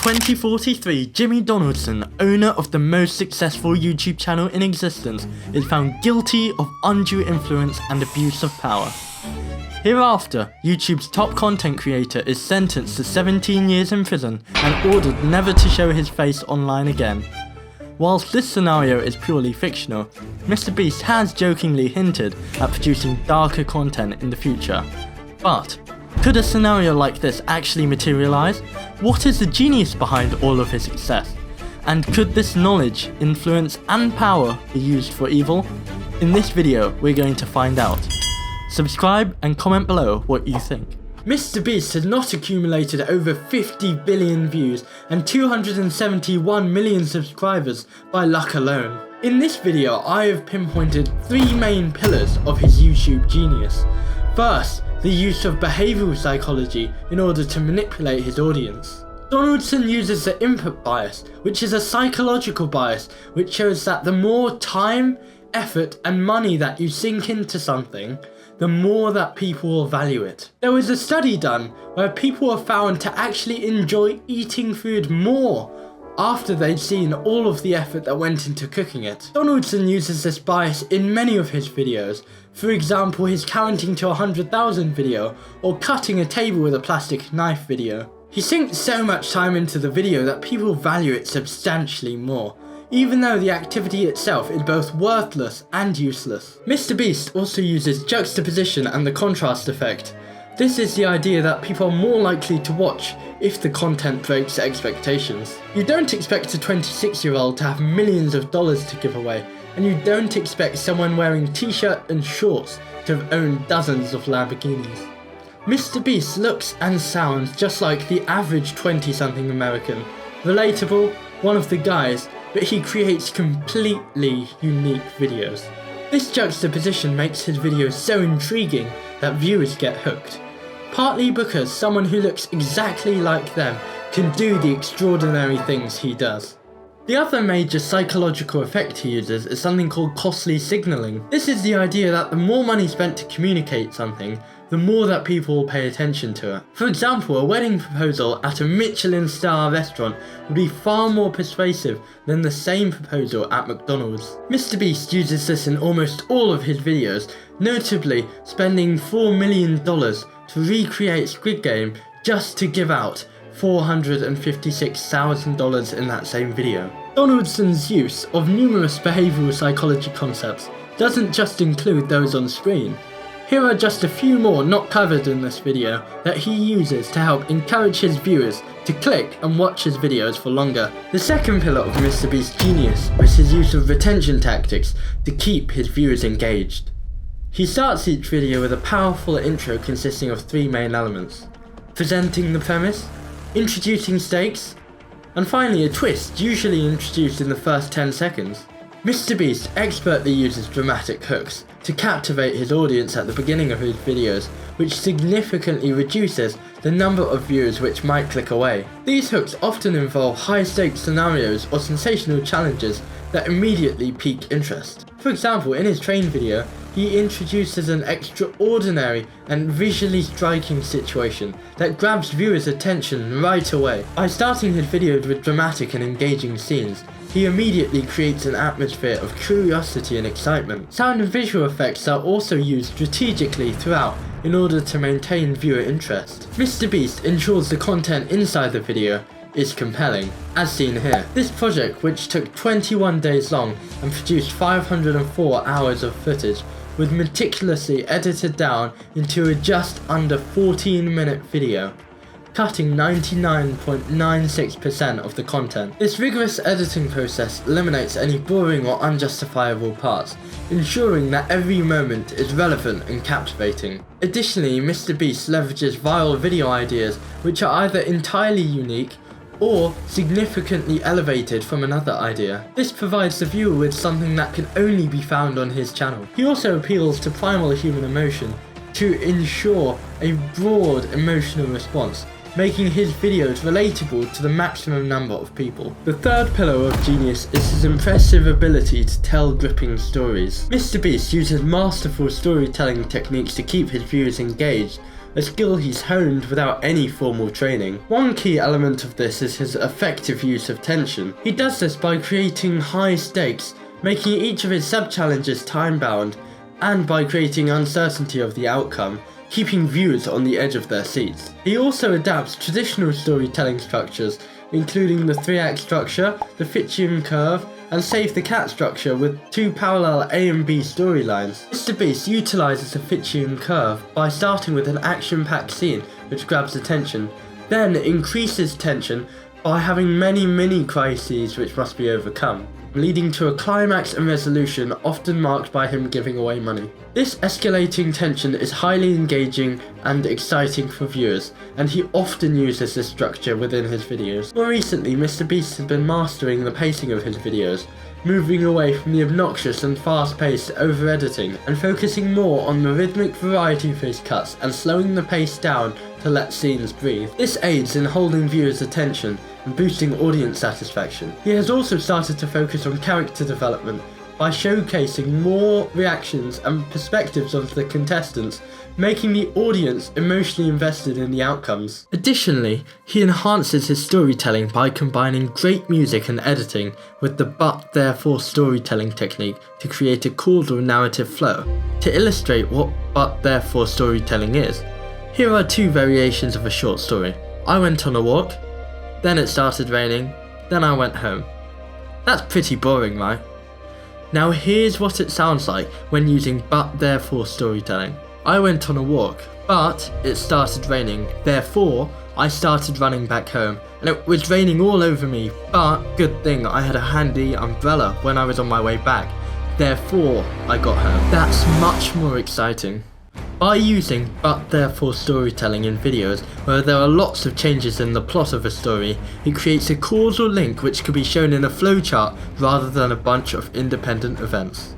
2043, Jimmy Donaldson, owner of the most successful YouTube channel in existence, is found guilty of undue influence and abuse of power. Hereafter, YouTube's top content creator is sentenced to 17 years in prison and ordered never to show his face online again. Whilst this scenario is purely fictional, MrBeast has jokingly hinted at producing darker content in the future. But could a scenario like this actually materialise? What is the genius behind all of his success? And could this knowledge, influence and power be used for evil? In this video, we're going to find out. Subscribe and comment below what you think. MrBeast has not accumulated over 50 billion views and 271 million subscribers by luck alone. In this video, I have pinpointed 3 main pillars of his YouTube genius. First, the use of behavioural psychology in order to manipulate his audience. Donaldson uses the input bias, which is a psychological bias which shows that the more time, effort and money that you sink into something, the more that people will value it. There was a study done where people were found to actually enjoy eating food more after they'd seen all of the effort that went into cooking it. Donaldson uses this bias in many of his videos, for example his counting to 100,000 video or cutting a table with a plastic knife video. He sinks so much time into the video that people value it substantially more, even though the activity itself is both worthless and useless. MrBeast also uses juxtaposition and the contrast effect. This is the idea that people are more likely to watch if the content breaks expectations. You don't expect a 26-year-old to have millions of dollars to give away, and you don't expect someone wearing a t-shirt and shorts to have owned dozens of Lamborghinis. MrBeast looks and sounds just like the average 20-something American. Relatable, one of the guys, but he creates completely unique videos. This juxtaposition makes his videos so intriguing that viewers get hooked. Partly because someone who looks exactly like them can do the extraordinary things he does. The other major psychological effect he uses is something called costly signalling. This is the idea that the more money spent to communicate something, the more that people will pay attention to it. For example, a wedding proposal at a Michelin-star restaurant would be far more persuasive than the same proposal at McDonald's. MrBeast uses this in almost all of his videos, notably spending $4 million to recreate Squid Game just to give out $456,000 in that same video. Donaldson's use of numerous behavioural psychology concepts doesn't just include those on screen. Here are just a few more not covered in this video that he uses to help encourage his viewers to click and watch his videos for longer. The second pillar of MrBeast's genius was his use of retention tactics to keep his viewers engaged. He starts each video with a powerful intro consisting of 3 main elements: presenting the premise, introducing stakes, and finally a twist usually introduced in the first 10 seconds. MrBeast expertly uses dramatic hooks to captivate his audience at the beginning of his videos, which significantly reduces the number of viewers which might click away. These hooks often involve high-stakes scenarios or sensational challenges that immediately pique interest. For example, in his train video, he introduces an extraordinary and visually striking situation that grabs viewers' attention right away. By starting his videos with dramatic and engaging scenes, he immediately creates an atmosphere of curiosity and excitement. Sound and visual effects are also used strategically throughout in order to maintain viewer interest. MrBeast ensures the content inside the video is compelling, as seen here. This project, which took 21 days long and produced 504 hours of footage, was meticulously edited down into a just under 14-minute video, cutting 99.96% of the content. This rigorous editing process eliminates any boring or unjustifiable parts, ensuring that every moment is relevant and captivating. Additionally, MrBeast leverages viral video ideas which are either entirely unique or significantly elevated from another idea. This provides the viewer with something that can only be found on his channel. He also appeals to primal human emotion to ensure a broad emotional response, making his videos relatable to the maximum number of people. The third pillar of genius is his impressive ability to tell gripping stories. MrBeast uses masterful storytelling techniques to keep his viewers engaged, a skill he's honed without any formal training. One key element of this is his effective use of tension. He does this by creating high stakes, making each of his sub-challenges time-bound, and by creating uncertainty of the outcome, keeping viewers on the edge of their seats. He also adapts traditional storytelling structures, including the 3-act structure, the Fitchian curve, and Save the Cat structure with 2 parallel A and B storylines. Mr. Beast utilises the Fitchian curve by starting with an action-packed scene which grabs attention, then increases tension by having many mini crises which must be overcome, leading to a climax and resolution often marked by him giving away money. This escalating tension is highly engaging and exciting for viewers, and he often uses this structure within his videos. More recently, Mr. Beast has been mastering the pacing of his videos, moving away from the obnoxious and fast-paced over-editing and focusing more on the rhythmic variety of his cuts and slowing the pace down to let scenes breathe. This aids in holding viewers' attention and boosting audience satisfaction. He has also started to focus on character development by showcasing more reactions and perspectives of the contestants, making the audience emotionally invested in the outcomes. Additionally, he enhances his storytelling by combining great music and editing with the but therefore storytelling technique to create a causal narrative flow. To illustrate what but therefore storytelling is, here are 2 variations of a short story. I went on a walk, then it started raining, then I went home. That's pretty boring, right? Now here's what it sounds like when using but therefore storytelling. I went on a walk, but it started raining, therefore I started running back home, and it was raining all over me, but good thing I had a handy umbrella when I was on my way back, therefore I got home. That's much more exciting. By using but therefore storytelling in videos where there are lots of changes in the plot of a story, it creates a causal link which can be shown in a flowchart rather than a bunch of independent events.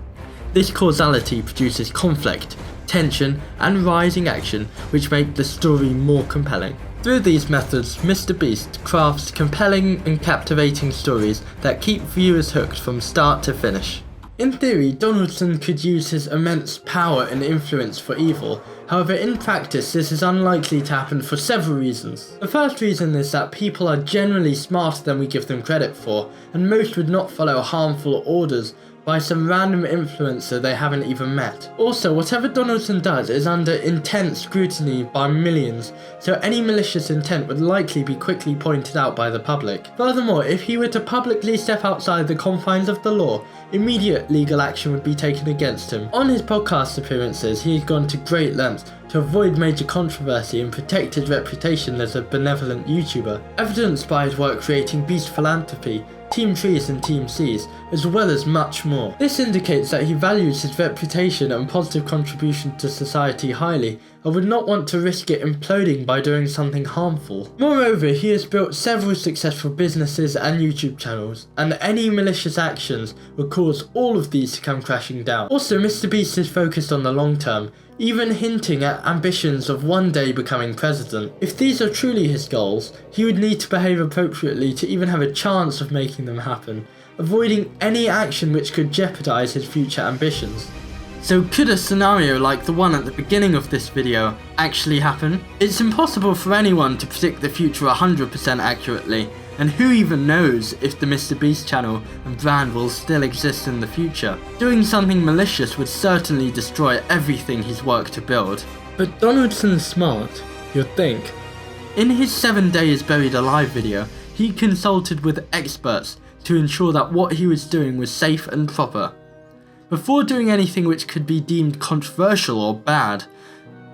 This causality produces conflict, tension, and rising action which make the story more compelling. Through these methods, Mr. Beast crafts compelling and captivating stories that keep viewers hooked from start to finish. In theory, Donaldson could use his immense power and influence for evil. However, in practice, this is unlikely to happen for several reasons. The first reason is that people are generally smarter than we give them credit for, and most would not follow harmful orders by some random influencer they haven't even met. Also, whatever Donaldson does is under intense scrutiny by millions, so any malicious intent would likely be quickly pointed out by the public. Furthermore, if he were to publicly step outside the confines of the law, immediate legal action would be taken against him. On his podcast appearances, he has gone to great lengths to avoid major controversy and protect his reputation as a benevolent YouTuber, evidenced by his work creating Beast Philanthropy, Team Trees and Team Seas, as well as much more. This indicates that he values his reputation and positive contribution to society highly, and would not want to risk it imploding by doing something harmful. Moreover, he has built several successful businesses and YouTube channels, and any malicious actions would cause all of these to come crashing down. Also, Mr. Beast is focused on the long term, even hinting at ambitions of one day becoming president. If these are truly his goals, he would need to behave appropriately to even have a chance of making them happen, avoiding any action which could jeopardize his future ambitions. So could a scenario like the one at the beginning of this video actually happen? It's impossible for anyone to predict the future 100% accurately, and who even knows if the Mr. Beast channel and brand will still exist in the future. Doing something malicious would certainly destroy everything he's worked to build. But Donaldson's smart, you'd think. In his 7 Days Buried Alive video, he consulted with experts to ensure that what he was doing was safe and proper. Before doing anything which could be deemed controversial or bad,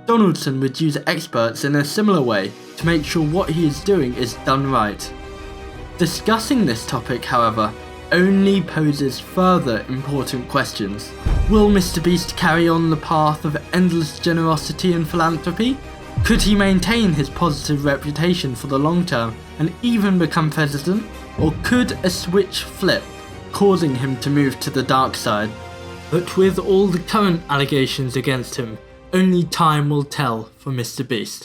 Donaldson would use experts in a similar way to make sure what he is doing is done right. Discussing this topic, however, only poses further important questions. Will Mr. Beast carry on the path of endless generosity and philanthropy? Could he maintain his positive reputation for the long term and even become president? Or could a switch flip, causing him to move to the dark side? But with all the current allegations against him, only time will tell for Mr. Beast.